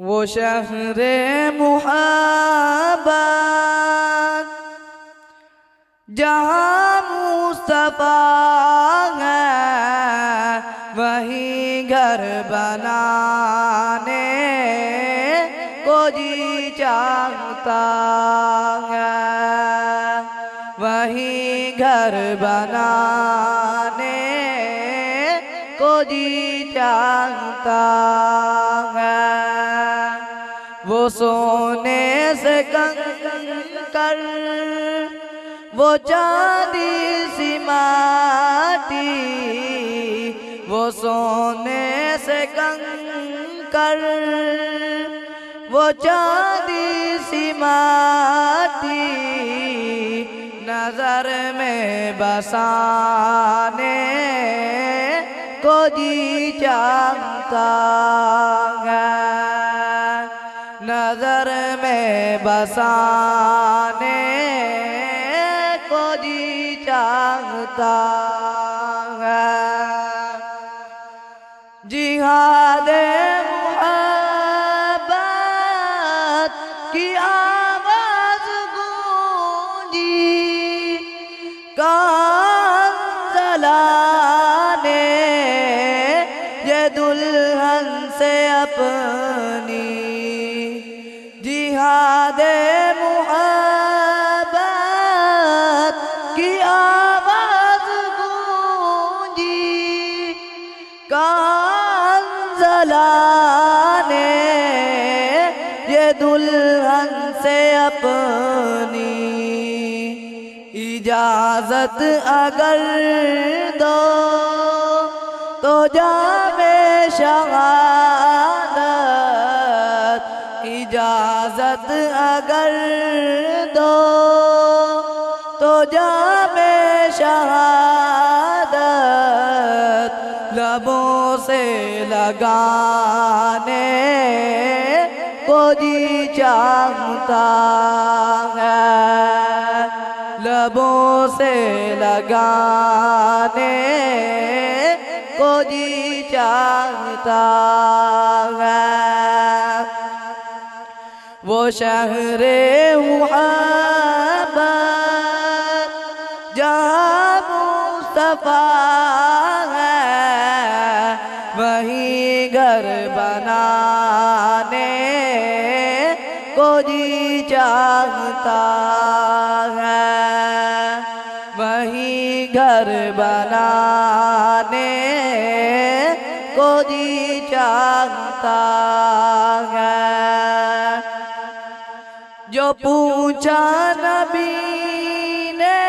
वो शहरे मुहब्बत जहाँ मुस्तफा है, वहीं घर बनाने को जी चाहता है। वहीं घर बनाने को जी चाहता है। वो सोने से कंकर, वो चांदी सी माटी, वो सोने से कंकर, वो चांदी सी माटी नजर में बसाने को जी चाहता है। नजर में बसाने को जी चाहता है। जिहादे मुहब्बत की आवाज गूंजी, कांजलाने ये दुल्हन से अपनी। जिहादे मुहब्बत की आवाज गूंजी, कांजलाने ये दुल्हन से अपनी। इजाजत अगर दो तो जामे शहादत, इजाजत अगर दो तो जामे शहादत लबों से लगाने को जी चाहता है। लबों से लगाने को जी चाहता है। वो शहरे मुहब्बत जहाँ मुस्तफा है, वहीं घर बनाने को जी चाहता है। वहीं घर बनाने को जी चाहता है। जो पूछा नबी ने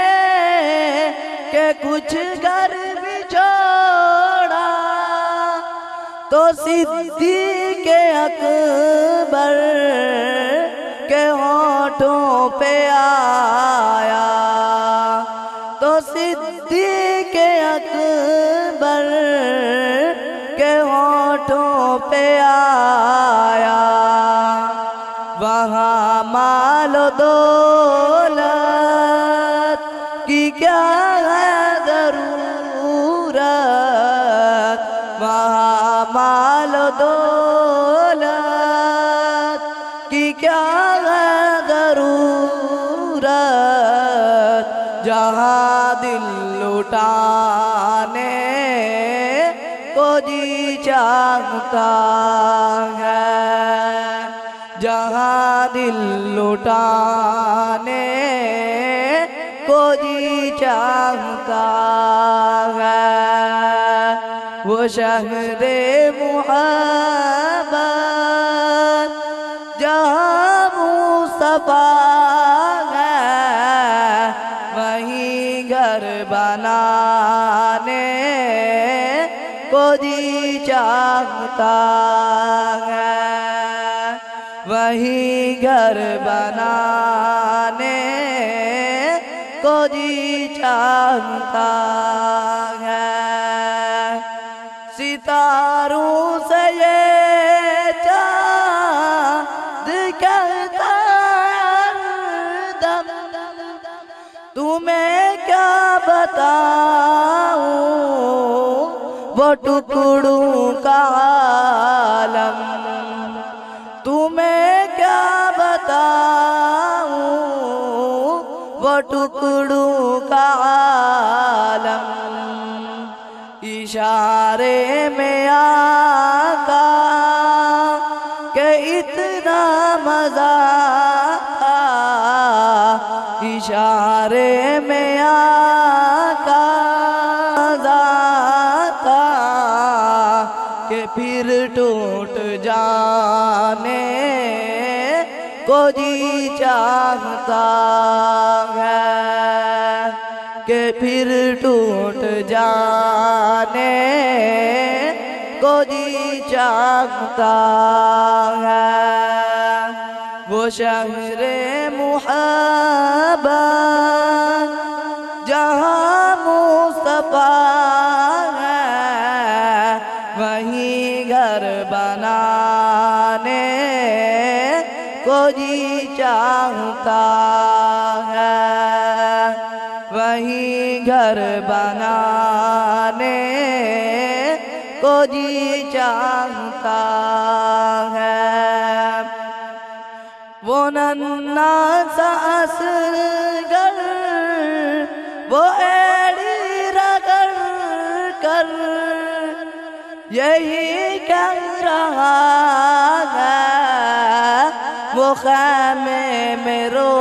के कुछ घर भी छोड़ा, तो सिद्दीक़ अकबर के होठों पे आया। तो सिद्दीक़ अकबर के होठों पे आया। वहाँ मालो दौलत की क्या है ज़रूरत, वहाँ मालो दौलत की क्या है ज़रूरत। जहाँ दिल लुटाने को जी चाहता है। जहाँ दिल लुटाने को जी चाहता है। वो शहरे मुहब्बत जहाँ मुस्तफा है, वहीं घर बनाने को जी चाहता है। वहीं घर बनाने को जी चाहता है। सितारों से ये चाँद कहता हरदम, तुम्हें क्या बताऊं वो टुकड़ों का आलम। टुकड़ों का आलम इशारे में आका के इतना मजा था इशारे में आका मजा था के फिर टूट जाने को जी चाहता है कि फिर टूट जाने को जी चाहता है वो शहरे मुहब्बत जहाँ मुस्तफा है वहीं घर बनाने को जी चाहता है वहीं घर बनाने को जी चाहता है वो नन्ना सा असगर वो एड़ी रगड़ कर यही कह रहा है वो ख़ैमे में रो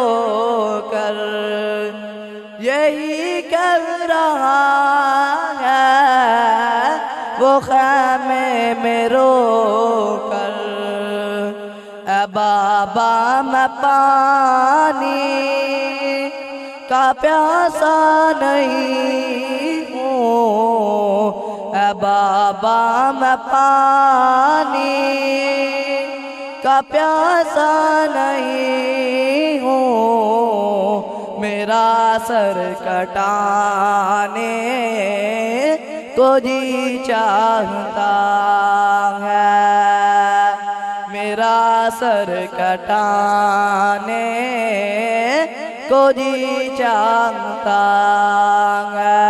कर यही कह रहा है वो ख़ैमे में रो कर बाबा मैं पानी का प्यासा नहीं हूँ बाबा मैं पानी का प्यासा नहीं हूँ मेरा सर कटाने को जी चाहता है मेरा सर कटाने को जी चाहता है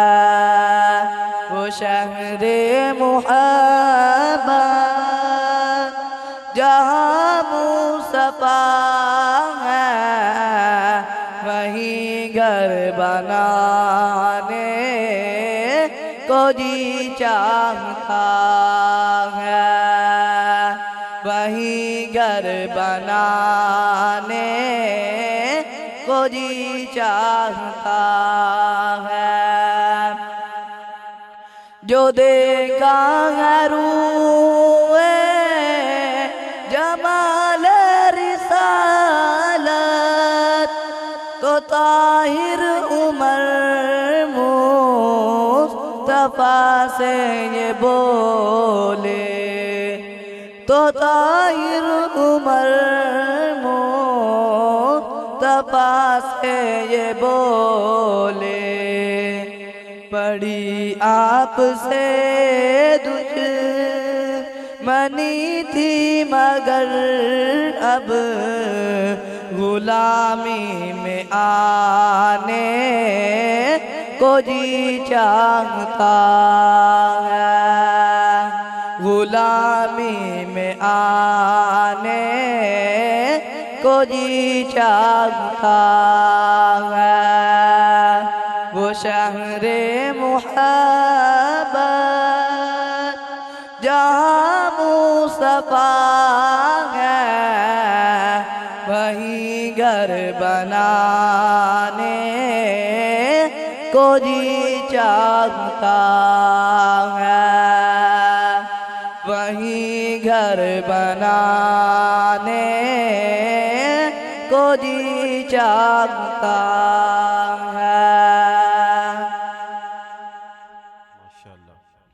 वो शहरे मुहब्बत जहाँ मुस्तफा है वहीं घर बनाने को जी चाहता है वहीं घर बनाने को जी चाहता है जो देखा है रूए जमाल रिसालत तो ताहिर उमर मुस्तफा से ये बोले तो ताहिर उमर मुस्तफा से ये बोले पड़ी आपसे दुश्मनी थी मगर अब गुलामी में आने को जी चाहता है गुलामी में आने को जी चाहता है वो शहरे मुहब्बत जहाँ मुस्तफा है वहीं घर बनाने को जी चाहता है वहीं घर बनाने को जी चाहता है।